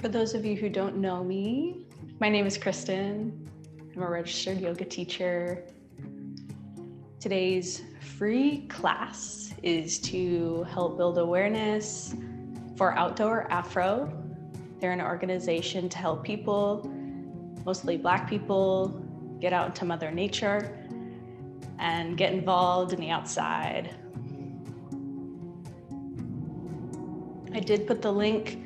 For those of you who don't know me, my name is Kristen. I'm a registered yoga teacher. Today's free class is to help build awareness for Outdoor Afro. They're an organization to help people, mostly Black people, get out into Mother Nature and get involved in the outside. I did put the link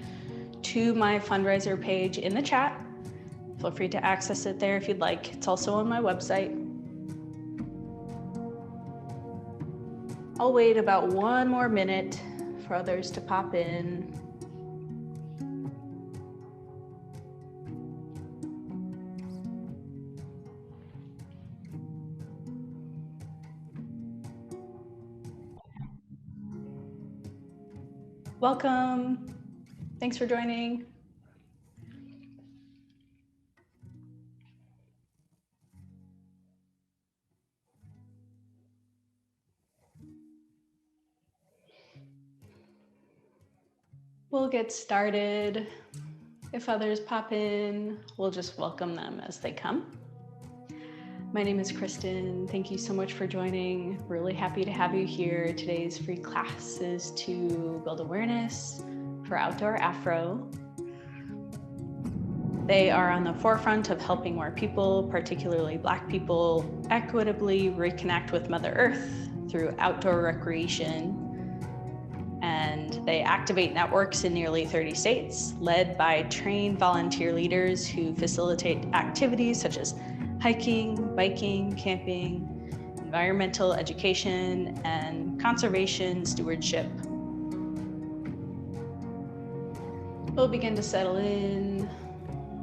to my fundraiser page in the chat. Feel free to access it there if you'd like. It's also on my website. I'll wait about one more minute for others to pop in. Welcome. Thanks for joining. We'll get started. If others pop in, we'll just welcome them as they come. My name is Kristen. Thank you so much for joining. Really happy to have you here. Today's free class is to build awareness for Outdoor Afro. They are on the forefront of helping more people, particularly Black people, equitably reconnect with Mother Earth through outdoor recreation. And they activate networks in nearly 30 states, led by trained volunteer leaders who facilitate activities such as hiking, biking, camping, environmental education, and conservation stewardship. We'll begin to settle in.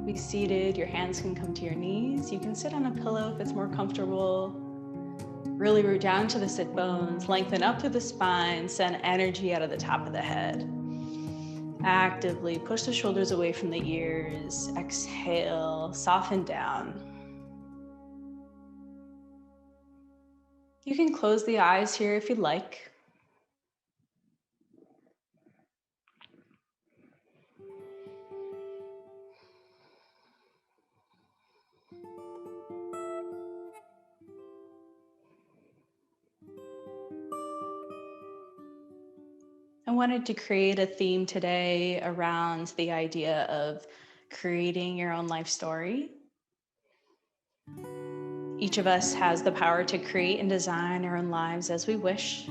Be seated, your hands can come to your knees. You can sit on a pillow if it's more comfortable. Really root down to the sit bones, lengthen up through the spine, send energy out of the top of the head. Actively push the shoulders away from the ears. Exhale, soften down. You can close the eyes here if you'd like. I wanted to create a theme today around the idea of creating your own life story. Each of us has the power to create and design our own lives as we wish.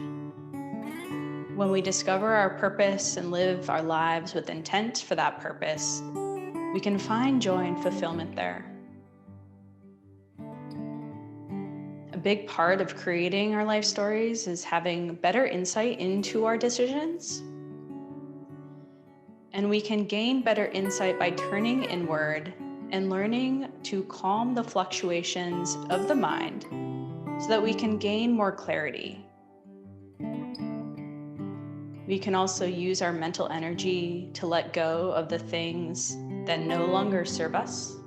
When we discover our purpose and live our lives with intent for that purpose, we can find joy and fulfillment there. A big part of creating our life stories is having better insight into our decisions. And we can gain better insight by turning inward and learning to calm the fluctuations of the mind so that we can gain more clarity. We can also use our mental energy to let go of the things that no longer serve us.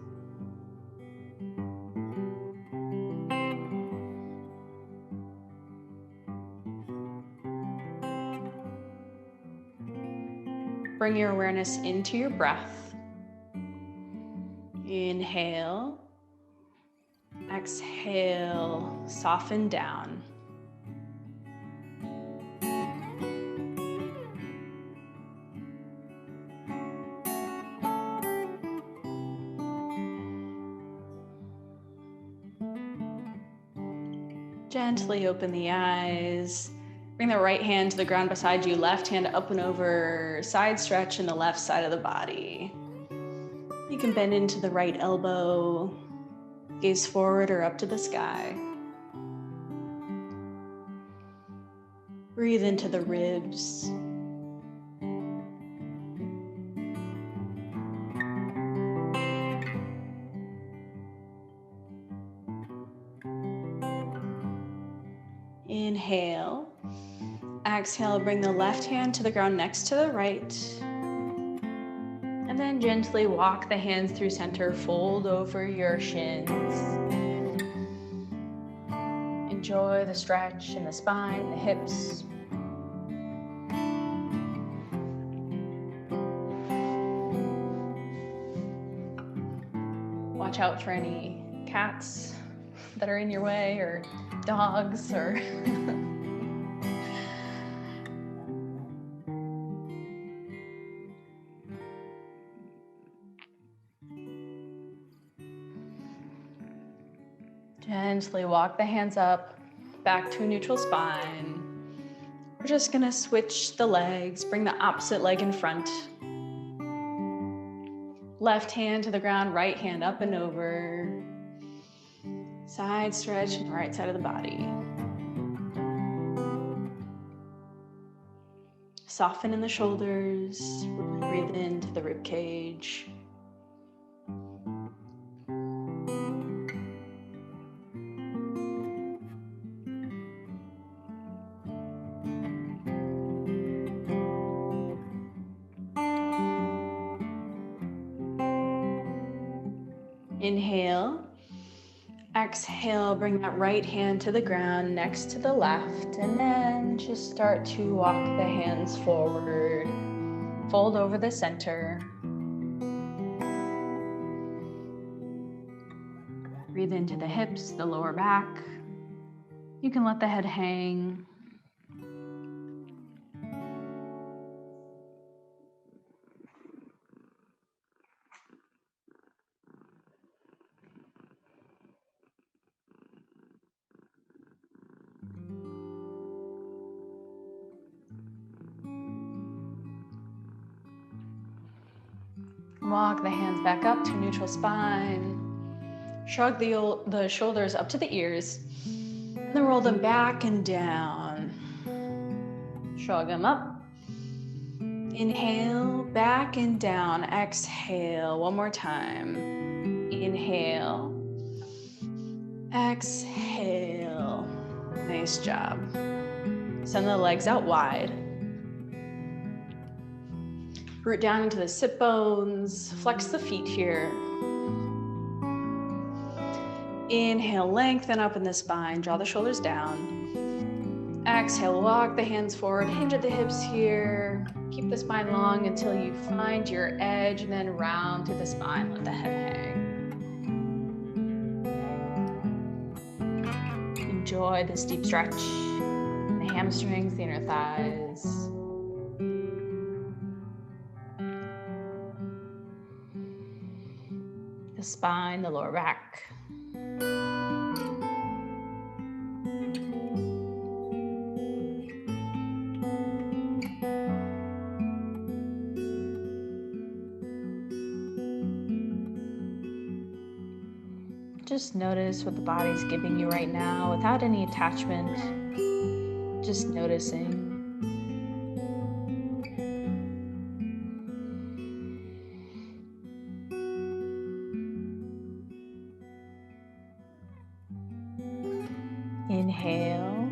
Bring your awareness into your breath. Inhale. Exhale, soften down. Gently open the eyes. Bring the right hand to the ground beside you, left hand up and over, side stretch in the left side of the body. You can bend into the right elbow, gaze forward or up to the sky. Breathe into the ribs. Inhale. Exhale, bring the left hand to the ground next to the right. And then gently walk the hands through center, fold over your shins. Enjoy the stretch in the spine, the hips. watch out for any cats that are in your way or dogs or gently walk the hands up, back to a neutral spine. We're just gonna switch the legs, bring the opposite leg in front. Left hand to the ground, right hand up and over. Side stretch on the right side of the body. Soften in the shoulders, breathe into the rib cage. Inhale. Exhale, bring that right hand to the ground next to the left, and then just start to walk the hands forward. Fold over the center. Breathe into the hips, the lower back. You can let the head hang. Walk the hands back up to neutral spine. Shrug the shoulders up to the ears. And then roll them back and down. Shrug them up. Inhale, back and down. Exhale, one more time. Inhale. Exhale. Nice job. Send the legs out wide. Root down into the sit bones. Flex the feet here. Inhale, lengthen up in the spine. Draw the shoulders down. Exhale, walk the hands forward. Hinge at the hips here. Keep the spine long until you find your edge, and then round to the spine. Let the head hang. Enjoy this deep stretch. The hamstrings, the inner thighs. The spine, the lower back. Just notice what the body's giving you right now without any attachment. Just noticing. Inhale.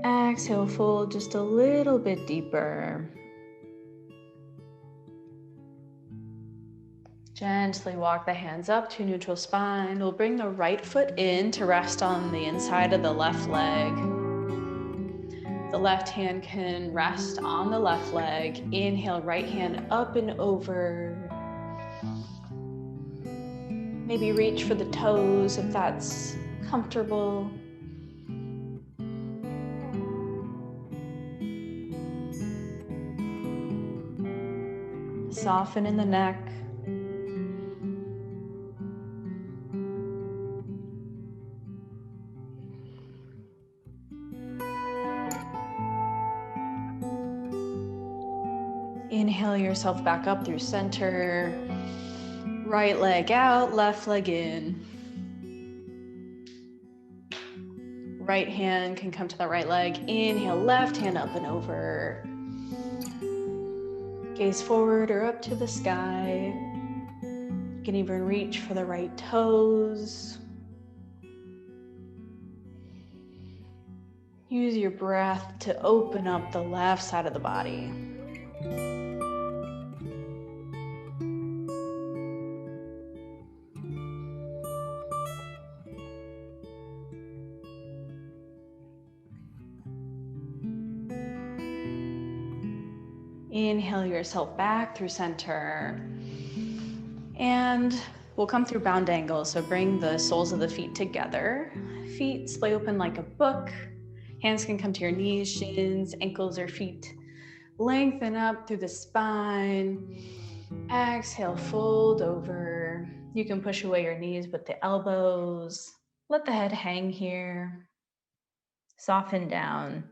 Exhale, fold just a little bit deeper. Gently walk the hands up to neutral spine. We'll bring the right foot in to rest on the inside of the left leg. The left hand can rest on the left leg. Inhale, right hand up and over. Maybe reach for the toes if that's comfortable. Soften in the neck. Inhale yourself back up through center. Right leg out, left leg in. Right hand can come to the right leg. Inhale, left hand up and over. Gaze forward or up to the sky. You can even reach for the right toes. Use your breath to open up the left side of the body. Inhale yourself back through center. And We'll come through bound angle, so bring the soles of the feet together. Feet splay open like a book. Hands can come to your knees, shins, ankles, or feet. Lengthen up through the spine. Exhale, fold over. You can push away your knees with the elbows. Let the head hang here. Soften down.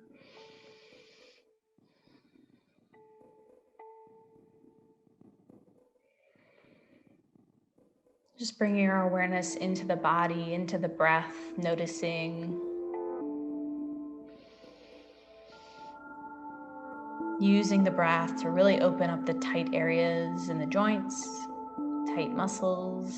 Just bringing your awareness into the body, into the breath, noticing. Using the breath to really open up the tight areas in the joints, tight muscles.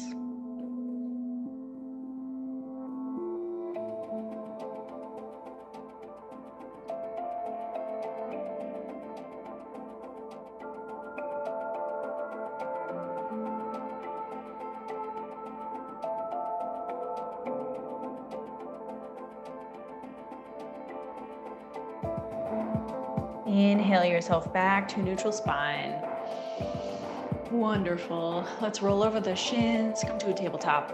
Inhale yourself back to neutral spine. Wonderful. Let's roll over the shins, come to a tabletop.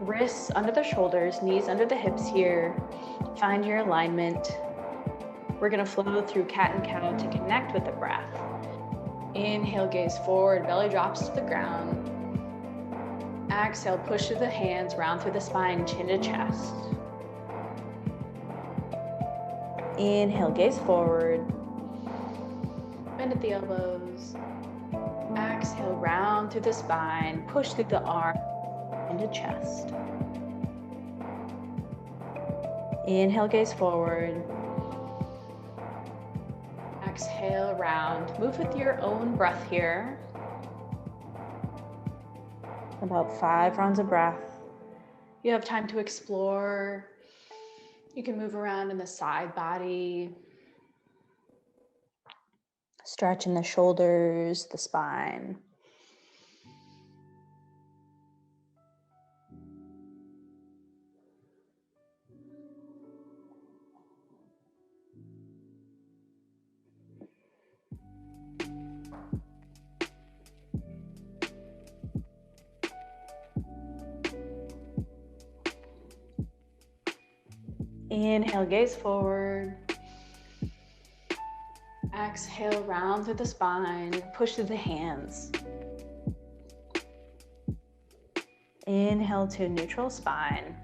Wrists under the shoulders, knees under the hips here. Find your alignment. We're gonna flow through cat and cow to connect with the breath. Inhale, gaze forward, belly drops to the ground. Exhale, push through the hands, round through the spine, chin to chest. Inhale, gaze forward. Bend at the elbows. Exhale, round through the spine, push through the arm into chest. Inhale, gaze forward. Exhale, round. Move with your own breath here. About 5 rounds of breath. You have time to explore. You can move around in the side body. Stretch in the shoulders, the spine. Inhale, gaze forward. Exhale, round through the spine, push through the hands. Inhale to neutral spine.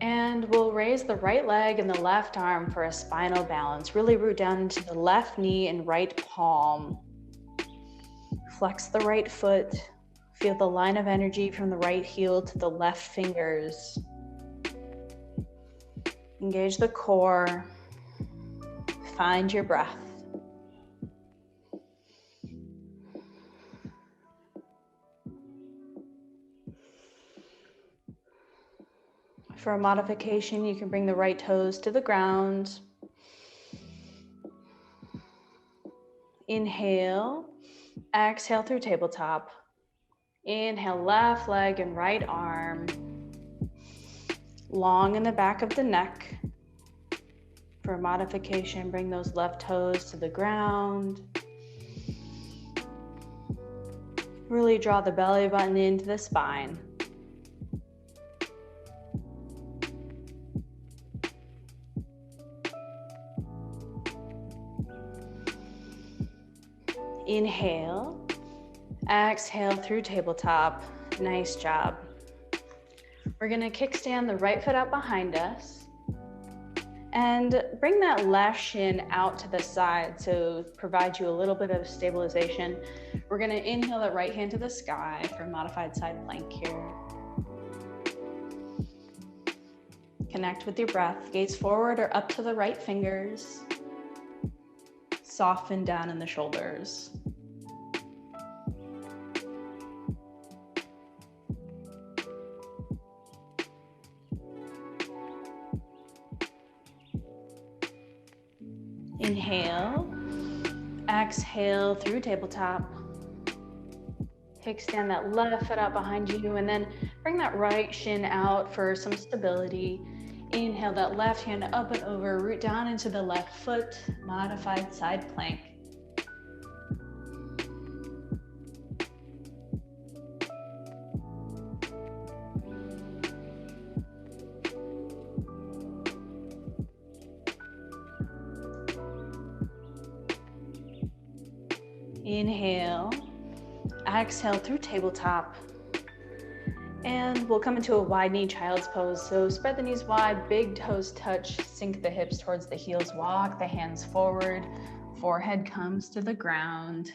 And we'll raise the right leg and the left arm for a spinal balance. Really root down into the left knee and right palm. Flex the right foot. Feel the line of energy from the right heel to the left fingers. Engage the core. Find your breath. For a modification, you can bring the right toes to the ground. Inhale. Exhale through tabletop. Inhale, left leg and right arm. Long in the back of the neck. For a modification, bring those left toes to the ground. Really draw the belly button into the spine. Inhale. Exhale through tabletop. Nice job. We're gonna kickstand the right foot out behind us and bring that left shin out to the side to provide you a little bit of stabilization. We're gonna inhale that right hand to the sky for modified side plank here. Connect with your breath, gaze forward or up to the right fingers. Soften down in the shoulders. Inhale, exhale through tabletop. Kickstand that left foot out behind you and then bring that right shin out for some stability. Inhale that left hand up and over, root down into the left foot, modified side plank. Inhale, exhale through tabletop. And we'll come into a wide knee child's pose. So spread the knees wide, big toes touch, sink the hips towards the heels, walk the hands forward, forehead comes to the ground.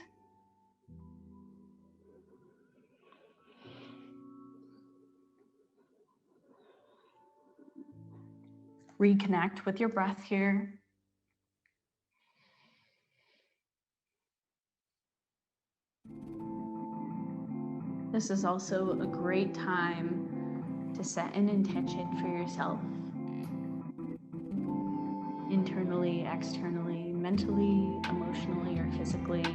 Reconnect with your breath here. This is also a great time to set an intention for yourself. Internally, externally, mentally, emotionally, or physically.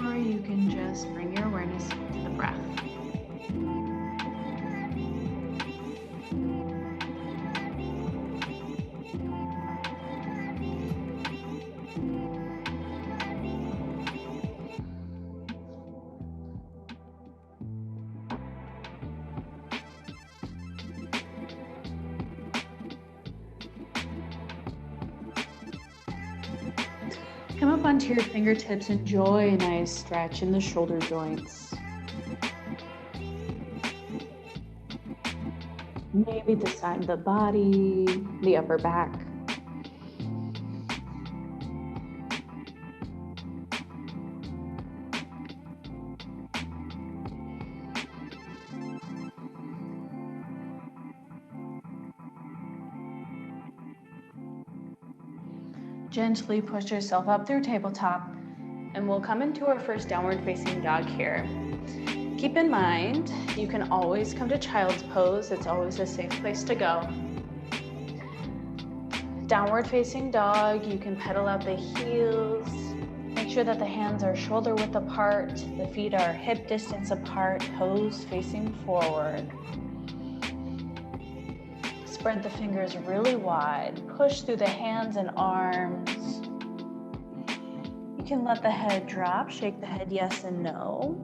Or you can just bring your awareness to the breath. Come up onto your fingertips, enjoy a nice stretch in the shoulder joints. Maybe the side of the body, the upper back. Gently push yourself up through tabletop, and we'll come into our first downward facing dog here. Keep in mind, you can always come to child's pose. It's always a safe place to go. Downward facing dog, you can pedal out the heels. Make sure that the hands are shoulder width apart, the feet are hip distance apart, toes facing forward. Spread the fingers really wide. Push through the hands and arms. You can let the head drop. Shake the head yes and no.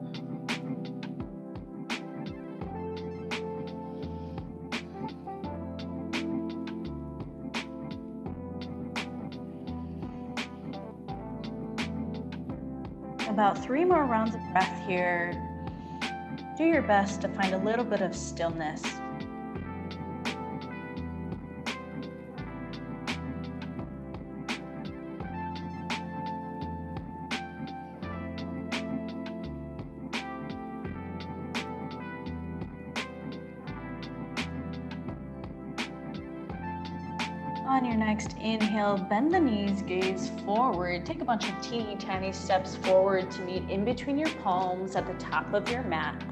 About 3 more rounds of breath here. Do your best to find a little bit of stillness. On your next inhale, bend the knees, gaze forward. Take a bunch of teeny tiny steps forward to meet in between your palms at the top of your mat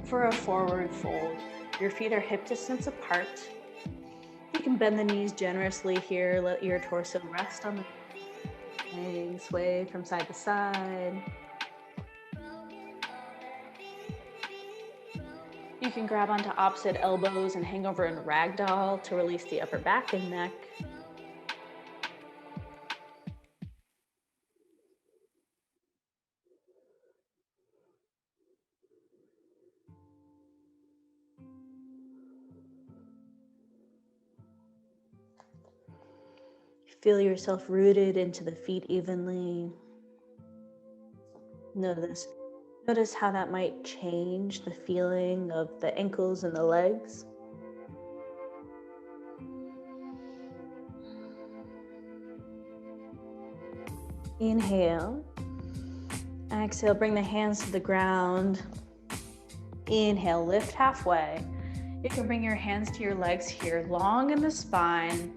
for a forward fold. Your feet are hip distance apart. You can bend the knees generously here. Let your torso rest on the hang, sway from side to side. You can grab onto opposite elbows and hang over in ragdoll to release the upper back and neck. Feel yourself rooted into the feet evenly. Notice how that might change the feeling of the ankles and the legs. Inhale. Exhale, bring the hands to the ground. Inhale, lift halfway. You can bring your hands to your legs here, long in the spine.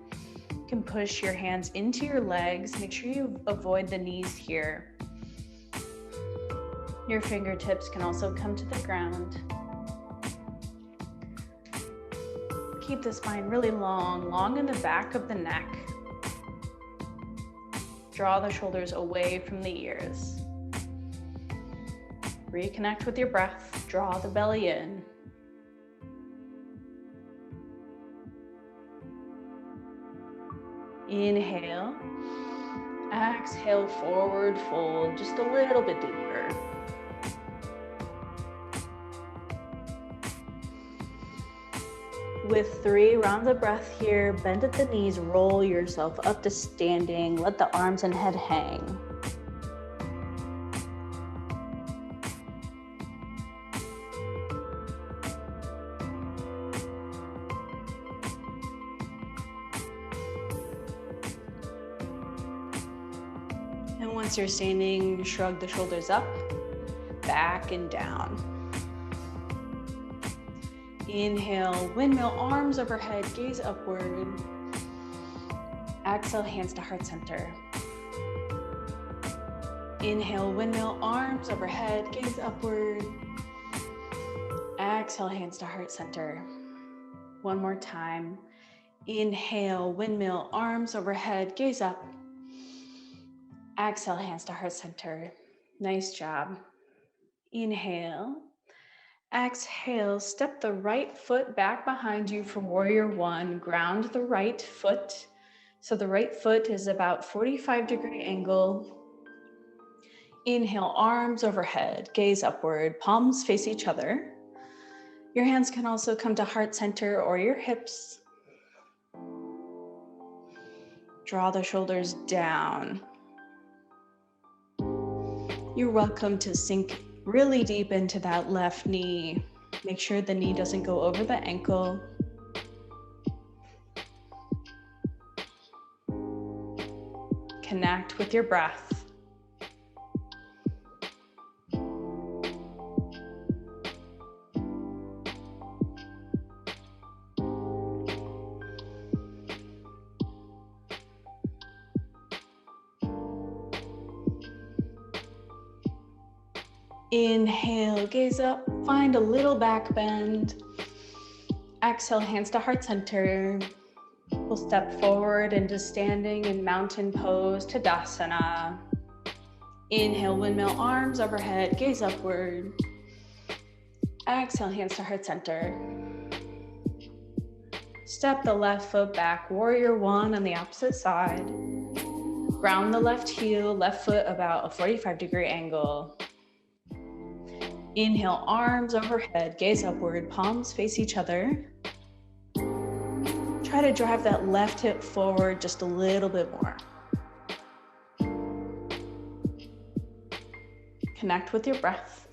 You can push your hands into your legs. Make sure you avoid the knees here. Your fingertips can also come to the ground. Keep the spine really long in the back of the neck. Draw the shoulders away from the ears. Reconnect with your breath. Draw the belly in. Inhale. Exhale, forward fold, just a little bit deeper. with 3 rounds of breath here. Bend at the knees, roll yourself up to standing. Let the arms and head hang. And once you're standing, shrug the shoulders up, back and down. Inhale, windmill, arms overhead, gaze upward. Exhale, hands to heart center. Inhale, windmill, arms overhead, gaze upward. Exhale, hands to heart center. One more time. Inhale, windmill, arms overhead, gaze up. Exhale, hands to heart center. Nice job. Inhale. Exhale, step the right foot back behind you for warrior one. Ground the right foot. So the right foot is about 45-degree angle. Inhale, arms overhead, gaze upward, palms face each other. Your hands can also come to heart center or your hips. Draw the shoulders down. You're welcome to sink really deep into that left knee. Make sure the knee doesn't go over the ankle. Connect with your breath. Inhale, gaze up, find a little back bend. Exhale, hands to heart center. We'll step forward into standing in mountain pose, Tadasana. Inhale, windmill, arms overhead, gaze upward. Exhale, hands to heart center. Step the left foot back, warrior one on the opposite side. Ground the left heel, left foot about a 45-degree angle. Inhale, arms overhead, gaze upward, palms face each other. Try to drive that left hip forward just a little bit more. Connect with your breath.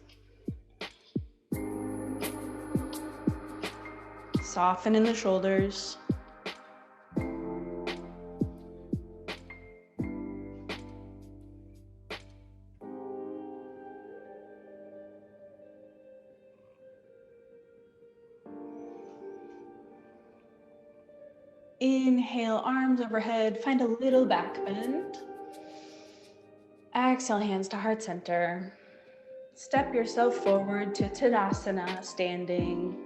Soften in the shoulders. Inhale, arms overhead, find a little back bend. Exhale, hands to heart center. Step yourself forward to Tadasana, standing.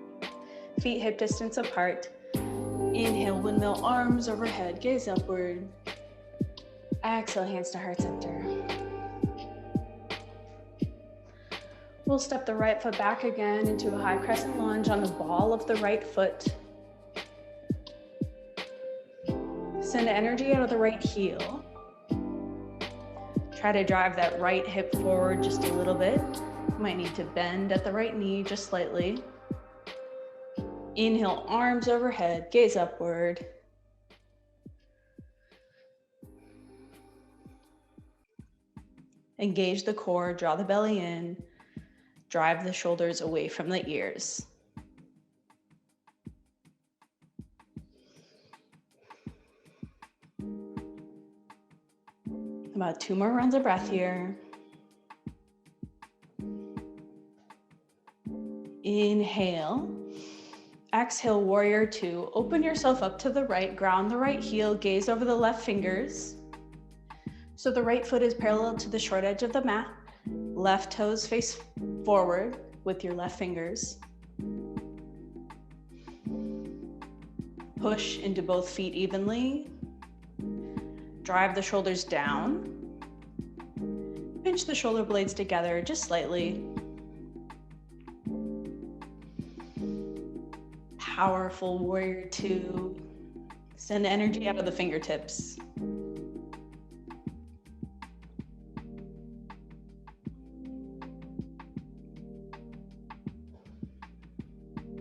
Feet hip distance apart. Inhale, windmill, arms overhead, gaze upward. Exhale, hands to heart center. We'll step the right foot back again into a high crescent lunge on the ball of the right foot. Send energy out of the right heel. Try to drive that right hip forward just a little bit. You might need to bend at the right knee just slightly. Inhale, arms overhead, gaze upward. Engage the core, draw the belly in. Drive the shoulders away from the ears. About 2 more rounds of breath here. Inhale. Exhale, warrior two. Open yourself up to the right, ground the right heel, gaze over the left fingers. So the right foot is parallel to the short edge of the mat. Left toes face forward with your left fingers. Push into both feet evenly. Drive the shoulders down. Pinch the shoulder blades together just slightly. Powerful warrior two. Send energy out of the fingertips.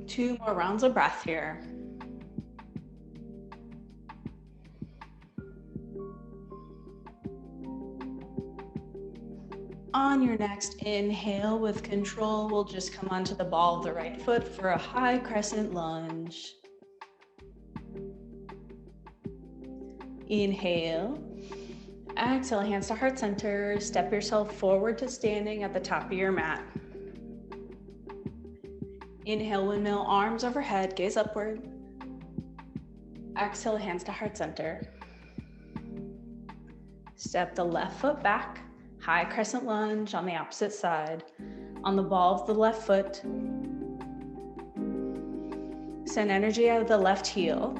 Two more rounds of breath here. On your next inhale with control, we'll just come onto the ball of the right foot for a high crescent lunge. Inhale. Exhale, hands to heart center. Step yourself forward to standing at the top of your mat. Inhale, windmill, arms overhead, gaze upward. Exhale, hands to heart center. Step the left foot back, high crescent lunge on the opposite side. On the ball of the left foot, send energy out of the left heel.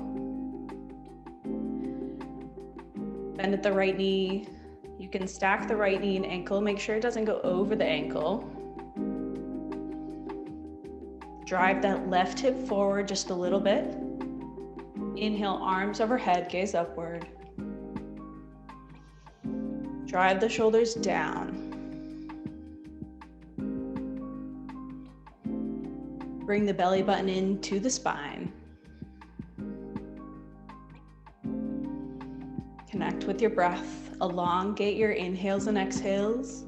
Bend at the right knee. You can stack the right knee and ankle. Make sure it doesn't go over the ankle. Drive that left hip forward just a little bit. Inhale, arms overhead, gaze upward. Drive the shoulders down. Bring the belly button into the spine. Connect with your breath. Elongate your inhales and exhales.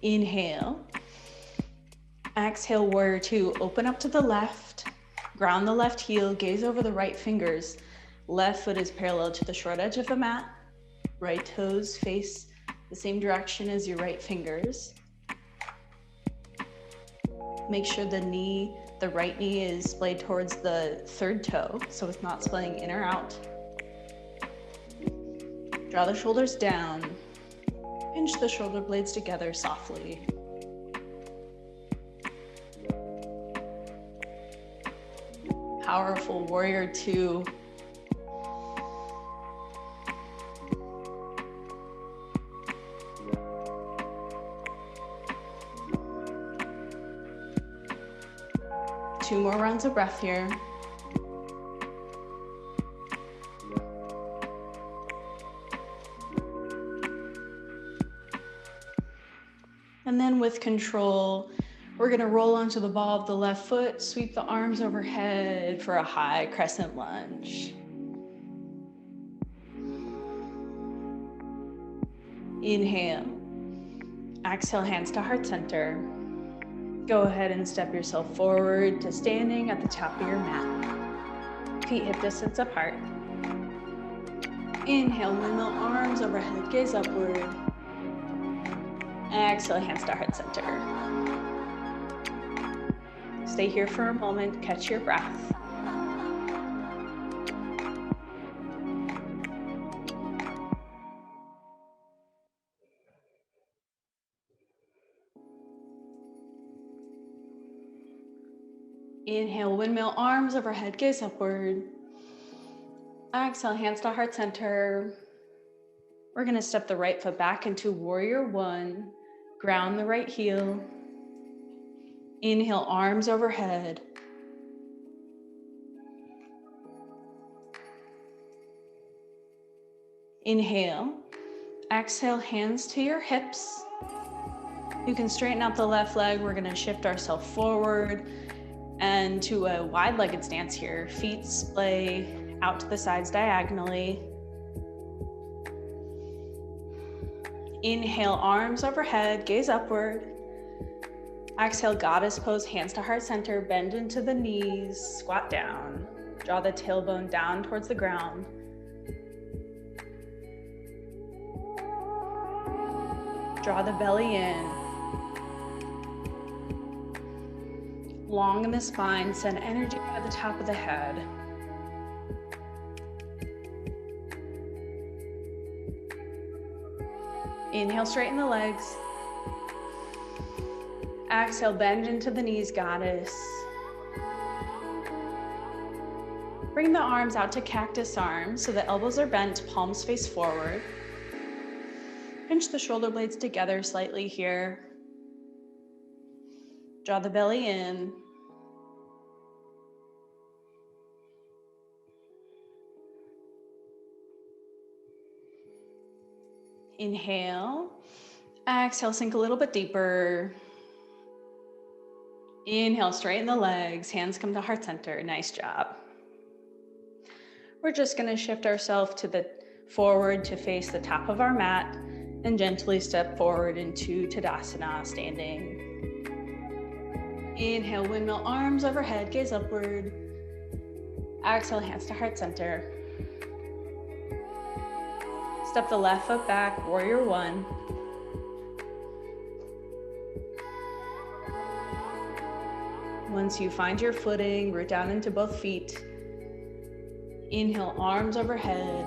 Inhale. Exhale, warrior two. Open up to the left. Ground the left heel. Gaze over the right fingers. Left foot is parallel to the short edge of the mat. Right toes face the same direction as your right fingers. Make sure the right knee is splayed towards the third toe, so it's not splaying in or out. Draw the shoulders down. Pinch the shoulder blades together softly. Powerful warrior two. Two more rounds of breath here. And then with control, we're gonna roll onto the ball of the left foot, sweep the arms overhead for a high crescent lunge. Inhale. Exhale, hands to heart center. Go ahead and step yourself forward to standing at the top of your mat. Feet hip distance apart. Inhale, windmill, arms overhead, gaze upward. Exhale, hands to heart center. Stay here for a moment, catch your breath. Inhale, windmill, arms overhead, gaze upward. Exhale, hands to heart center. We're gonna step the right foot back into warrior one. Ground the right heel. Inhale, arms overhead. Inhale. Exhale, hands to your hips. You can straighten out the left leg. We're gonna shift ourselves forward and to a wide-legged stance here. Feet splay out to the sides diagonally. Inhale, arms overhead, gaze upward. Exhale, goddess pose, hands to heart center, bend into the knees, squat down. Draw the tailbone down towards the ground. Draw the belly in. Long in the spine, send energy at the top of the head. Inhale, straighten the legs. Exhale, bend into the knees, goddess. Bring the arms out to cactus arms so the elbows are bent, palms face forward. Pinch the shoulder blades together slightly here. Draw the belly in. Inhale. Exhale, sink a little bit deeper. Inhale, straighten the legs, hands come to heart center. Nice job. We're just going to shift ourselves to the forward to face the top of our mat and gently step forward into Tadasana, standing. Inhale, windmill arms overhead, gaze upward. Exhale, hands to heart center. Step the left foot back, warrior one. Once you find your footing, root down into both feet. Inhale, arms overhead,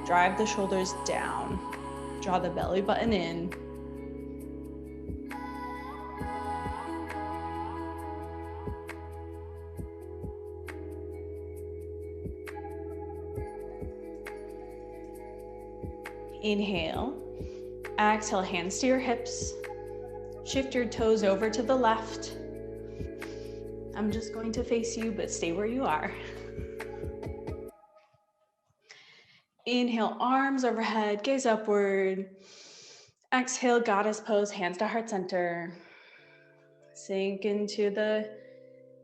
drive the shoulders down, draw the belly button in. Inhale, exhale, hands to your hips, shift your toes over to the left. I'm just going to face you, but stay where you are. Inhale, arms overhead, gaze upward. Exhale, goddess pose, hands to heart center. Sink into the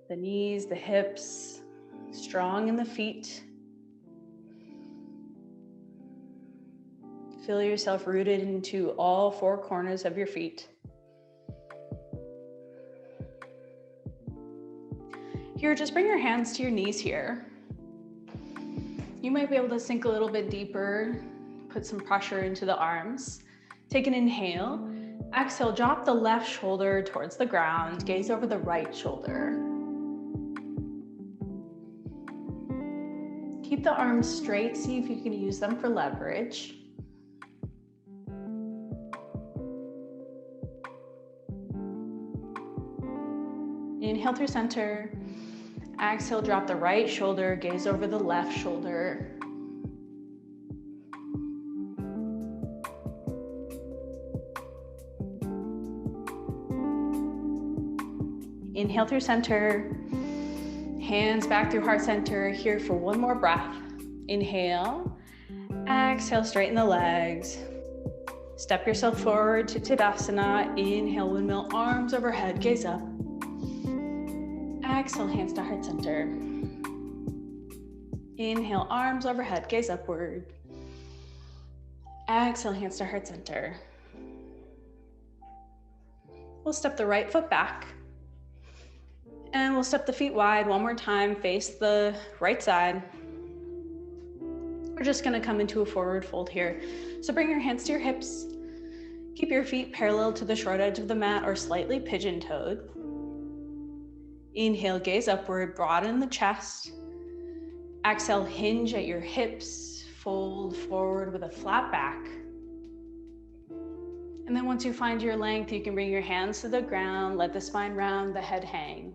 knees, the hips, strong in the feet. Feel yourself rooted into all four corners of your feet. Here, just bring your hands to your knees here. You might be able to sink a little bit deeper, put some pressure into the arms. Take an inhale. Exhale, drop the left shoulder towards the ground, gaze over the right shoulder. Keep the arms straight, see if you can use them for leverage. Inhale through center. Exhale, drop the right shoulder, gaze over the left shoulder. Inhale through center. Hands back through heart center. Here for one more breath. Inhale. Exhale, straighten the legs. Step yourself forward to Tadasana. Inhale, windmill arms overhead, gaze up. Exhale, hands to heart center. Inhale, arms overhead, gaze upward. Exhale, hands to heart center. We'll step the right foot back. And we'll step the feet wide one more time, face the right side. We're just gonna come into a forward fold here. So bring your hands to your hips. Keep your feet parallel to the short edge of the mat or slightly pigeon-toed. Inhale, gaze upward, broaden the chest. Exhale, hinge at your hips, fold forward with a flat back. And then once you find your length, you can bring your hands to the ground, let the spine round, the head hang.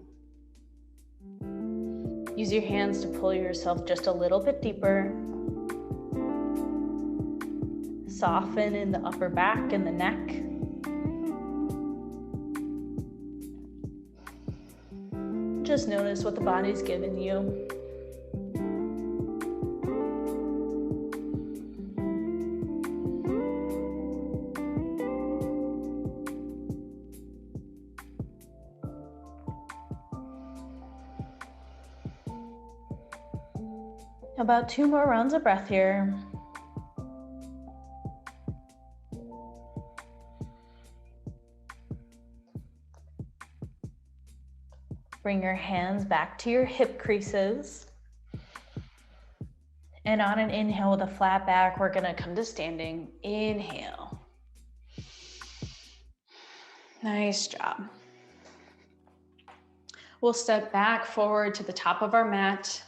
Use your hands to pull yourself just a little bit deeper. Soften in the upper back and the neck. Just notice what the body's given you. About 2 more rounds of breath here. Bring your hands back to your hip creases. And on an inhale with a flat back, we're gonna come to standing. Inhale. Nice job. We'll step back forward to the top of our mat,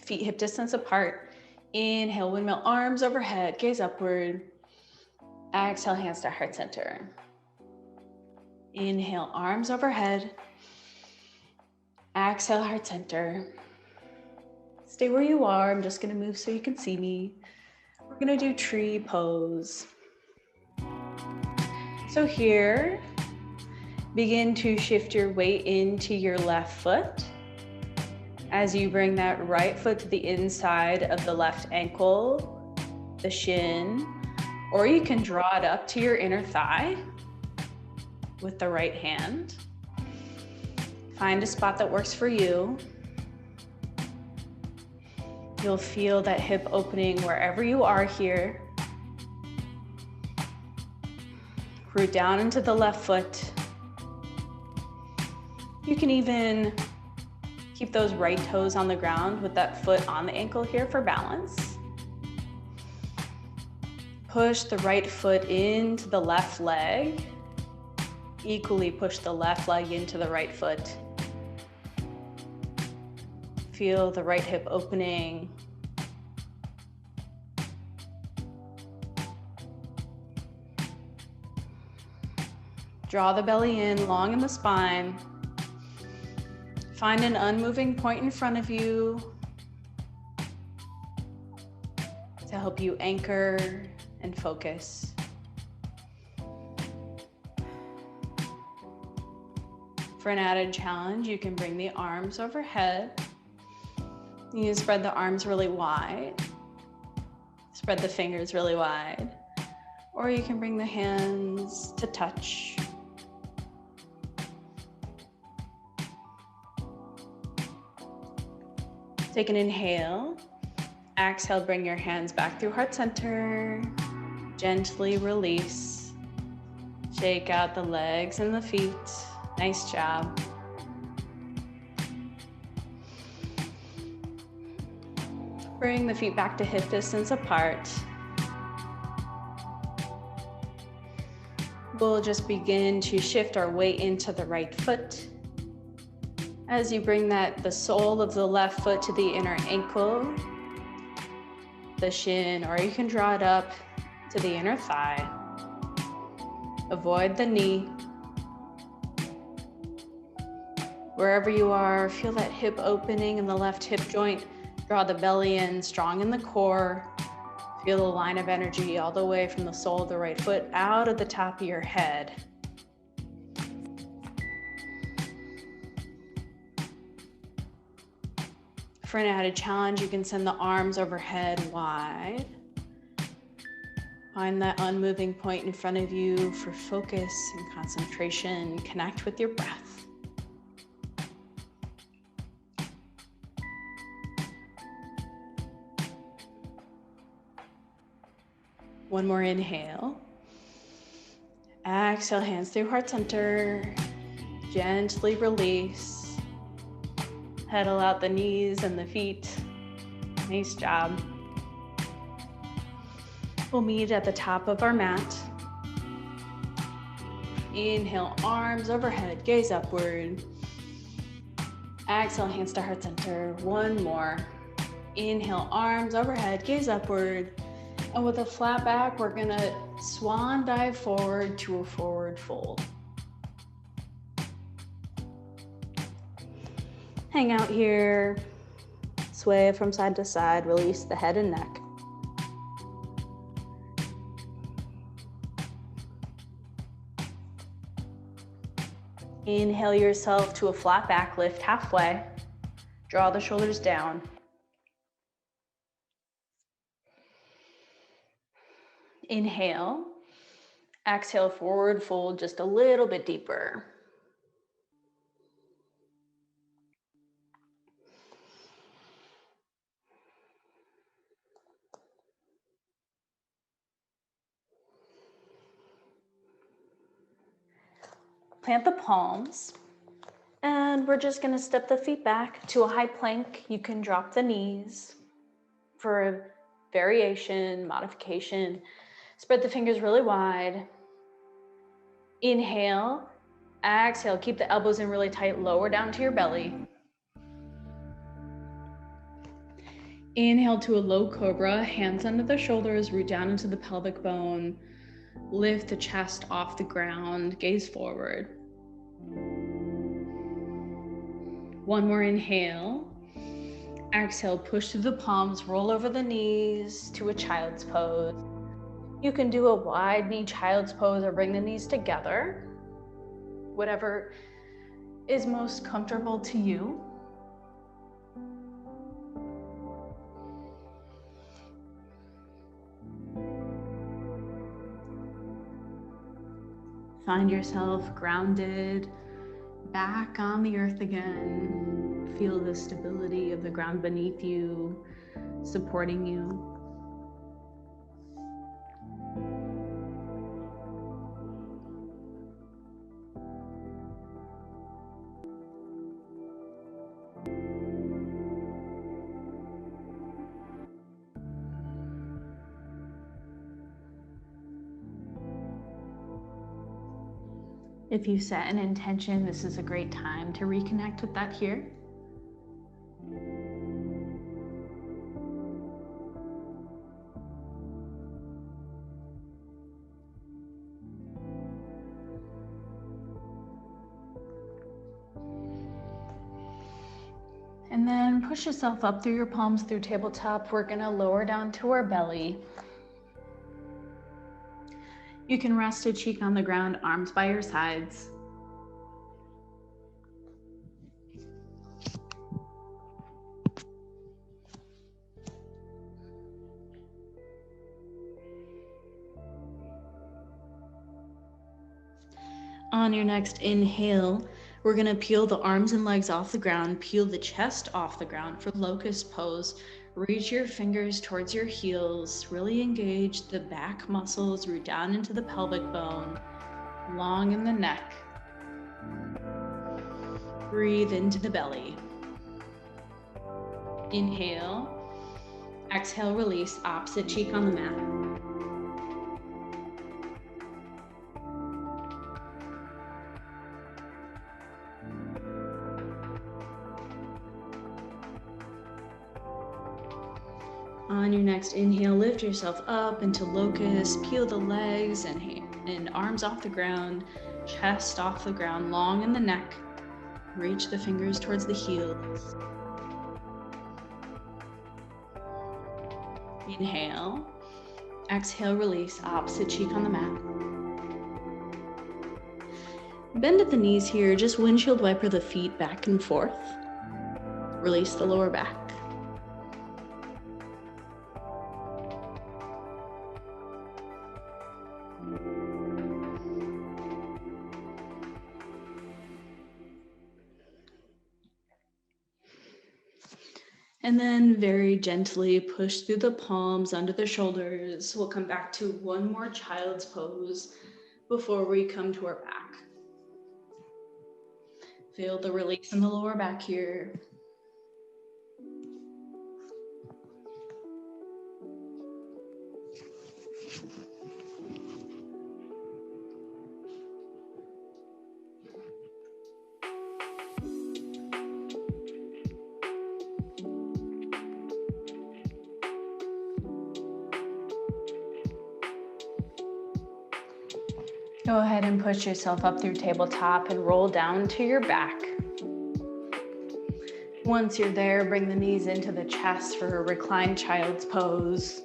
feet hip distance apart. Inhale, windmill arms overhead, gaze upward. Exhale, hands to heart center. Inhale, arms overhead. Exhale, heart center. Stay where you are. I'm just gonna move so you can see me. We're gonna do tree pose. So here, begin to shift your weight into your left foot. As you bring that right foot to the inside of the left ankle, the shin, or you can draw it up to your inner thigh with the right hand. Find a spot that works for you. You'll feel that hip opening wherever you are here. Root down into the left foot. You can even keep those right toes on the ground with that foot on the ankle here for balance. Push the right foot into the left leg. Equally push the left leg into the right foot. Feel the right hip opening. Draw the belly in, long in the spine. Find an unmoving point in front of you to help you anchor and focus. For an added challenge, you can bring the arms overhead. You can spread the arms really wide. Spread the fingers really wide. Or you can bring the hands to touch. Take an inhale. Exhale, bring your hands back through heart center. Gently release. Shake out the legs and the feet. Nice job. Bring the feet back to hip distance apart. We'll just begin to shift our weight into the right foot. As you bring the sole of the left foot to the inner ankle, the shin, or you can draw it up to the inner thigh. Avoid the knee. Wherever you are, feel that hip opening in the left hip joint. Draw the belly in, strong in the core. Feel the line of energy all the way from the sole of the right foot out of the top of your head. For an added challenge, you can send the arms overhead wide. Find that unmoving point in front of you for focus and concentration. Connect with your breath. One more inhale. Exhale, hands through heart center. Gently release. Pedal out the knees and the feet. Nice job. We'll meet at the top of our mat. Inhale, arms overhead, gaze upward. Exhale, hands to heart center. One more. Inhale, arms overhead, gaze upward. And with a flat back, we're gonna swan dive forward to a forward fold. Hang out here, sway from side to side, release the head and neck. Inhale yourself to a flat back, lift halfway. Draw the shoulders down. Inhale. Exhale, forward fold just a little bit deeper. Plant the palms, and we're just gonna step the feet back to a high plank. You can drop the knees for a variation, modification. Spread the fingers really wide. Inhale, exhale, keep the elbows in really tight, lower down to your belly. Inhale to a low cobra, hands under the shoulders, root down into the pelvic bone. Lift the chest off the ground, gaze forward. One more inhale. Exhale, push through the palms, roll over the knees to a child's pose. You can do a wide knee child's pose or bring the knees together. Whatever is most comfortable to you. Find yourself grounded, Back on the earth again. Feel the stability of the ground beneath you, supporting you. If you set an intention, this is a great time to reconnect with that here. And then push yourself up through your palms through tabletop. We're gonna lower down to our belly. You can rest a cheek on the ground, arms by your sides. On your next inhale, we're gonna peel the arms and legs off the ground, peel the chest off the ground for Locust Pose. Reach your fingers towards your heels, really engage the back muscles, root down into the pelvic bone, long in the neck. Breathe into the belly. Inhale, exhale, release, opposite cheek on the mat. On your next inhale, lift yourself up into locust, peel the legs and arms off the ground, chest off the ground, long in the neck. Reach the fingers towards the heels. Inhale, exhale, release, opposite cheek on the mat. Bend at the knees here, just windshield wiper the feet back and forth. Release the lower back. And then very gently push through the palms under the shoulders. We'll come back to one more child's pose before we come to our back. Feel the release in the lower back here. Go ahead and push yourself up through tabletop and roll down to your back. Once you're there, bring the knees into the chest for a reclined child's pose.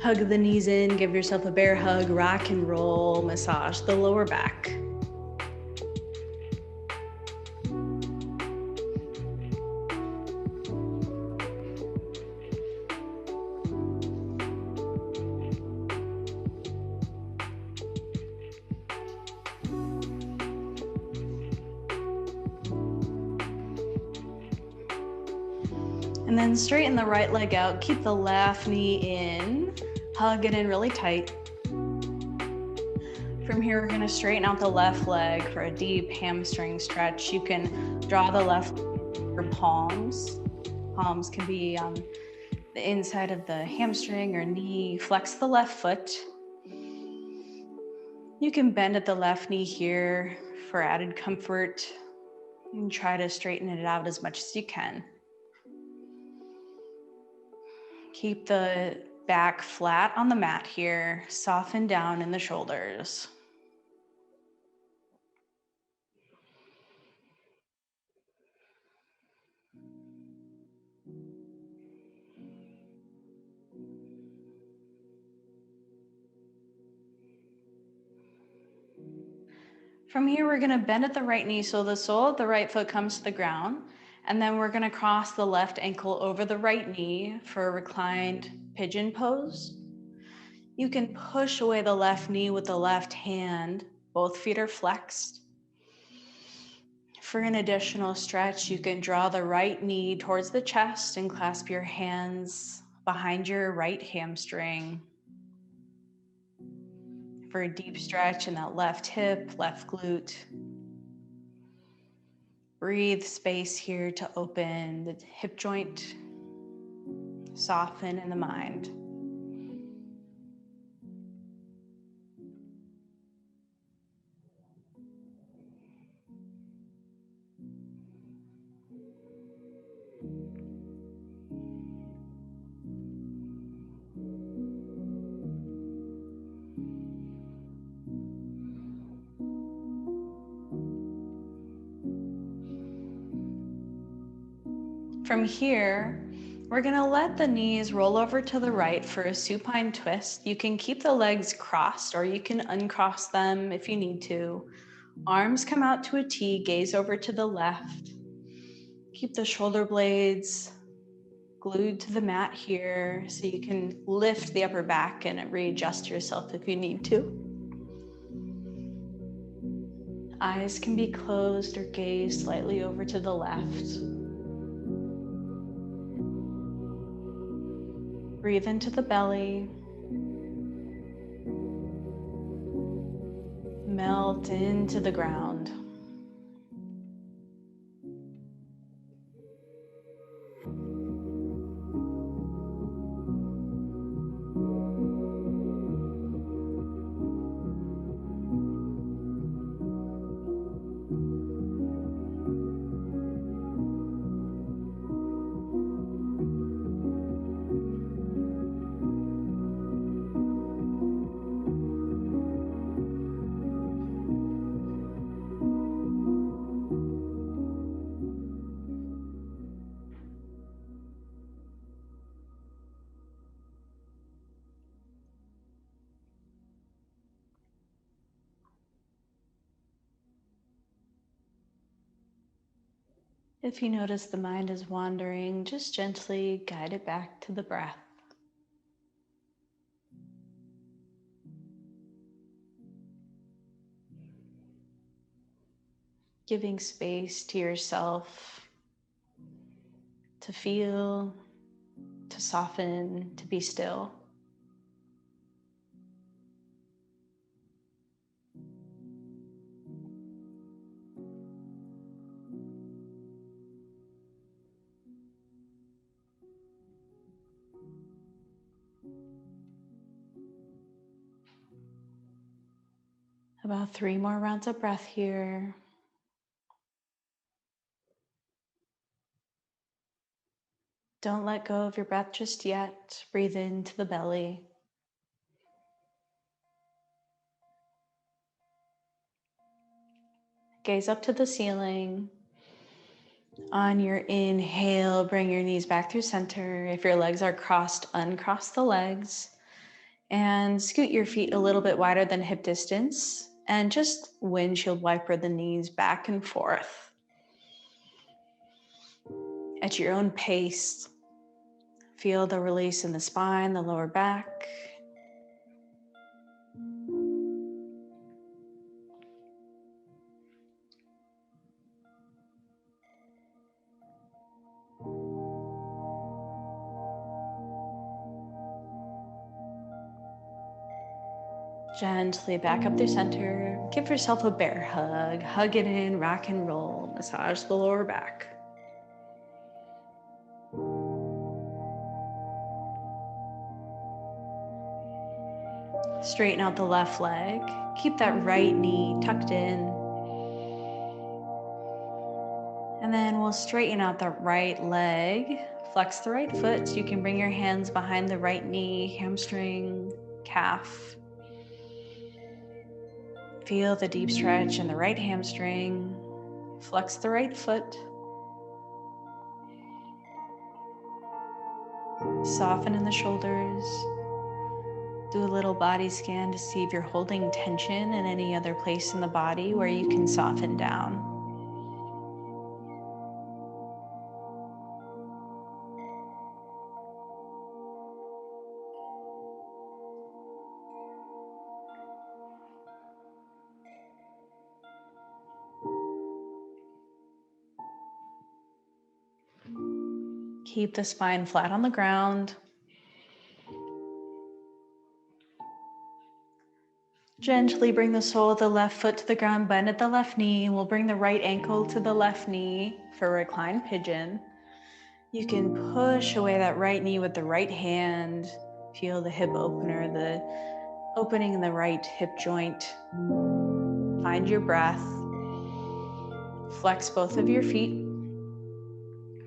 Hug the knees in, give yourself a bear hug, rock and roll, massage the lower back. And then straighten the right leg out, keep the left knee in, hug it in really tight. From here, we're gonna straighten out the left leg for a deep hamstring stretch. You can draw the left your palms. Palms can be on the inside of the hamstring or knee. Flex the left foot. You can bend at the left knee here for added comfort and try to straighten it out as much as you can. Keep the back flat on the mat here, soften down in the shoulders. From here, we're gonna bend at the right knee so the sole of the right foot comes to the ground, and then we're gonna cross the left ankle over the right knee for a reclined pigeon pose. You can push away the left knee with the left hand. Both feet are flexed. For an additional stretch, you can draw the right knee towards the chest and clasp your hands behind your right hamstring. For a deep stretch in that left hip, left glute. Breathe space here to open the hip joint, soften in the mind. From here, we're gonna let the knees roll over to the right for a supine twist. You can keep the legs crossed or you can uncross them if you need to. Arms come out to a T, gaze over to the left. Keep the shoulder blades glued to the mat here so you can lift the upper back and readjust yourself if you need to. Eyes can be closed or gaze slightly over to the left. Breathe into the belly. Melt into the ground. If you notice the mind is wandering, just gently guide it back to the breath. Giving space to yourself to feel, to soften, to be still. About 3 more rounds of breath here. Don't let go of your breath just yet. Breathe into the belly. Gaze up to the ceiling. On your inhale, bring your knees back through center. If your legs are crossed, uncross the legs. And scoot your feet a little bit wider than hip distance. And just windshield wiper the knees back and forth. At your own pace, feel the release in the spine, the lower back. Gently back up through center. Give yourself a bear hug. Hug it in, rock and roll. Massage the lower back. Straighten out the left leg. Keep that right knee tucked in. And then we'll straighten out the right leg. Flex the right foot so you can bring your hands behind the right knee, hamstring, calf. Feel the deep stretch in the right hamstring. Flex the right foot. Soften in the shoulders. Do a little body scan to see if you're holding tension in any other place in the body where you can soften down. Keep the spine flat on the ground. Gently bring the sole of the left foot to the ground, bend at the left knee. We'll bring the right ankle to the left knee for Recline Pigeon. You can push away that right knee with the right hand. Feel the hip opener, the opening in the right hip joint. Find your breath. Flex both of your feet.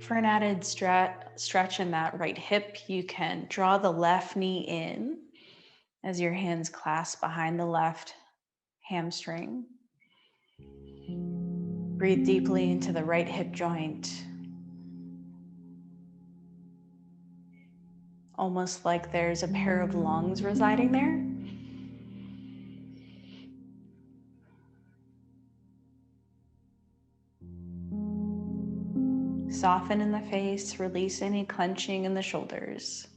For an added stretch in that right hip, you can draw the left knee in as your hands clasp behind the left hamstring. Breathe deeply into the right hip joint. Almost like there's a pair of lungs residing there. Soften in the face, release any clenching in the shoulders.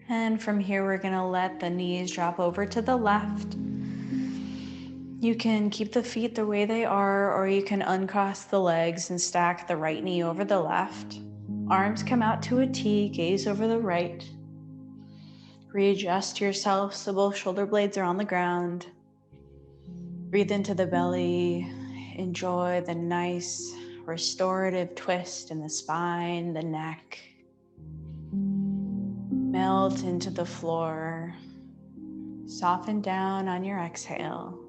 And from here, we're going to let the knees drop over to the left. You can keep the feet the way they are, or you can uncross the legs and stack the right knee over the left. Arms come out to a T, gaze over the right. Readjust yourself so both shoulder blades are on the ground. Breathe into the belly. Enjoy the nice restorative twist in the spine, the neck. Melt into the floor. Soften down on your exhale.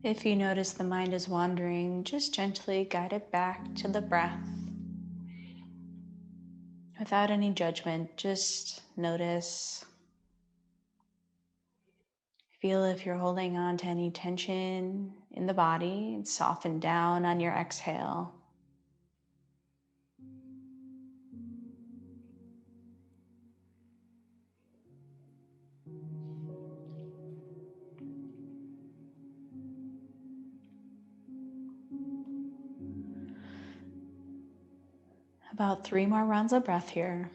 If you notice the mind is wandering, just gently guide it back to the breath. Without any judgment, just notice. Feel if you're holding on to any tension in the body and soften down on your exhale. About 3 more rounds of breath here.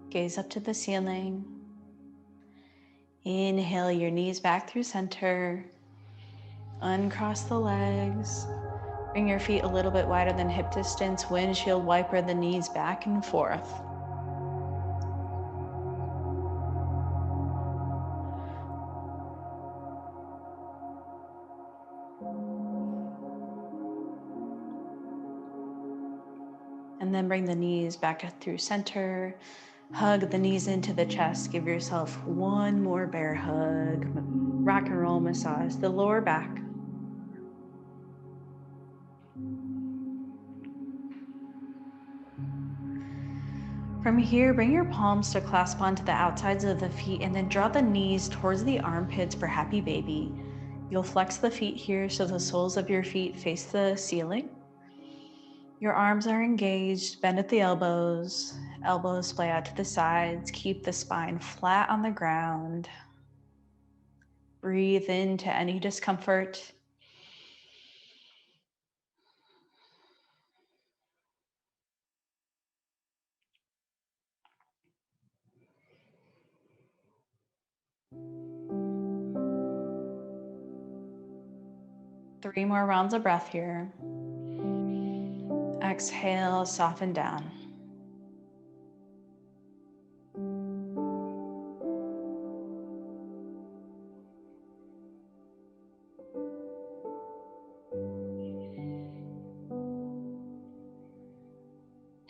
Gaze up to the ceiling. Inhale your knees back through center. Uncross the legs. Bring your feet a little bit wider than hip distance. Windshield wiper the knees back and forth. And then bring the knees back up through center. Hug the knees into the chest. Give yourself one more bear hug. Rock and roll massage the lower back. From here, bring your palms to clasp onto the outsides of the feet and then draw the knees towards the armpits for happy baby. You'll flex the feet here so the soles of your feet face the ceiling. Your arms are engaged, bend at the elbows. Elbows splay out to the sides. Keep the spine flat on the ground. Breathe into any discomfort. 3 more rounds of breath here. Exhale, soften down.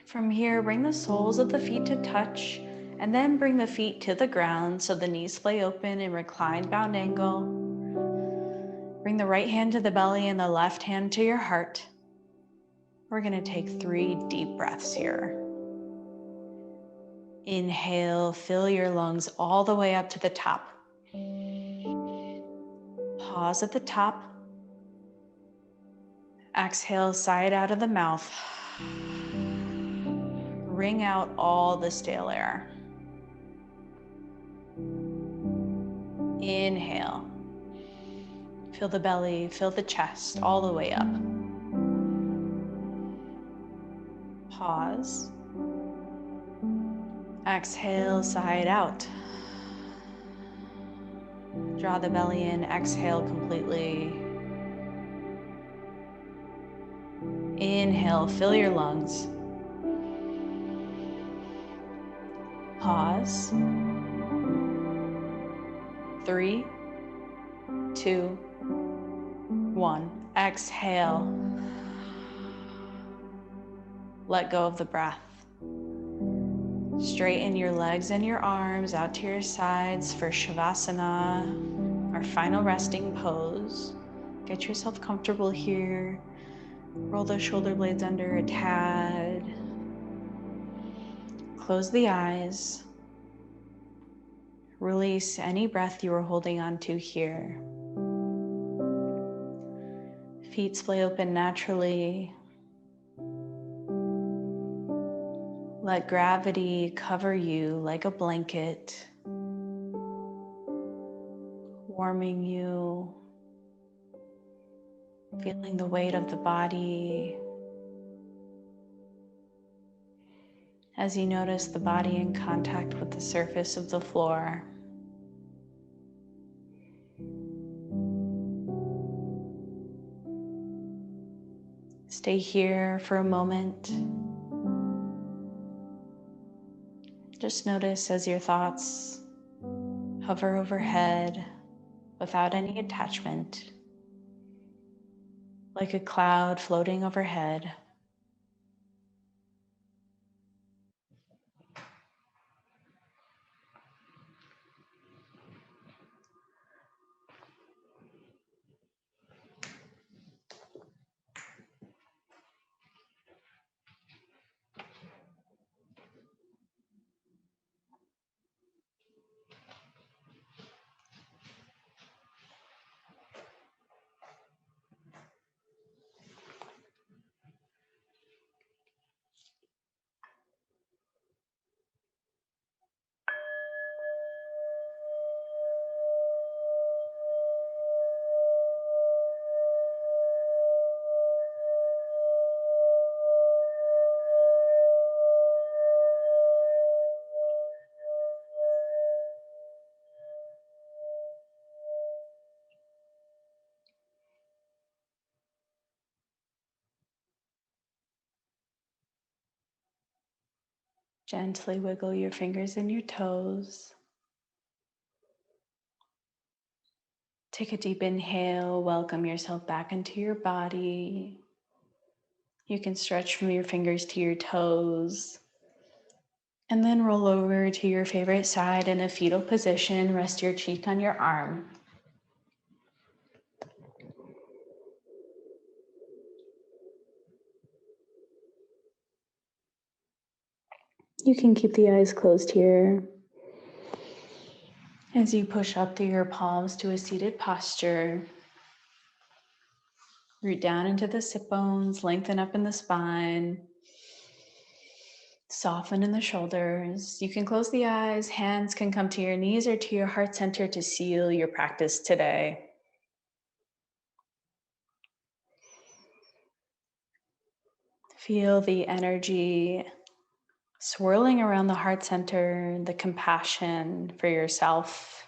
From here, bring the soles of the feet to touch, and then bring the feet to the ground so the knees splay open in reclined bound angle. Bring the right hand to the belly and the left hand to your heart. We're going to take 3 deep breaths here. Inhale, fill your lungs all the way up to the top. Pause at the top. Exhale, sigh it out of the mouth. Wring out all the stale air. Inhale. Fill the belly, fill the chest all the way up. Pause. Exhale, sigh it out. Draw the belly in, exhale completely. Inhale, fill your lungs. Pause. 3, 2, 1. Exhale. Let go of the breath. Straighten your legs and your arms out to your sides for Savasana, our final resting pose. Get yourself comfortable here. Roll the shoulder blades under a tad. Close the eyes. Release any breath you were holding on to here. Feet splay open naturally. Let gravity cover you like a blanket, warming you, feeling the weight of the body. As you notice the body in contact with the surface of the floor. Stay here for a moment. Just notice as your thoughts hover overhead without any attachment, like a cloud floating overhead. Gently wiggle your fingers and your toes. Take a deep inhale, welcome yourself back into your body. You can stretch from your fingers to your toes. And then roll over to your favorite side in a fetal position. Rest your cheek on your arm. You can keep the eyes closed here. As you push up through your palms to a seated posture, root down into the sit bones, lengthen up in the spine, soften in the shoulders. You can close the eyes, hands can come to your knees or to your heart center to seal your practice today. Feel the energy swirling around the heart center, the compassion for yourself.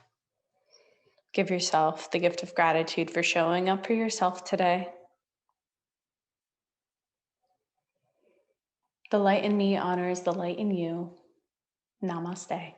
Give yourself the gift of gratitude for showing up for yourself today. The light in me honors the light in you. Namaste.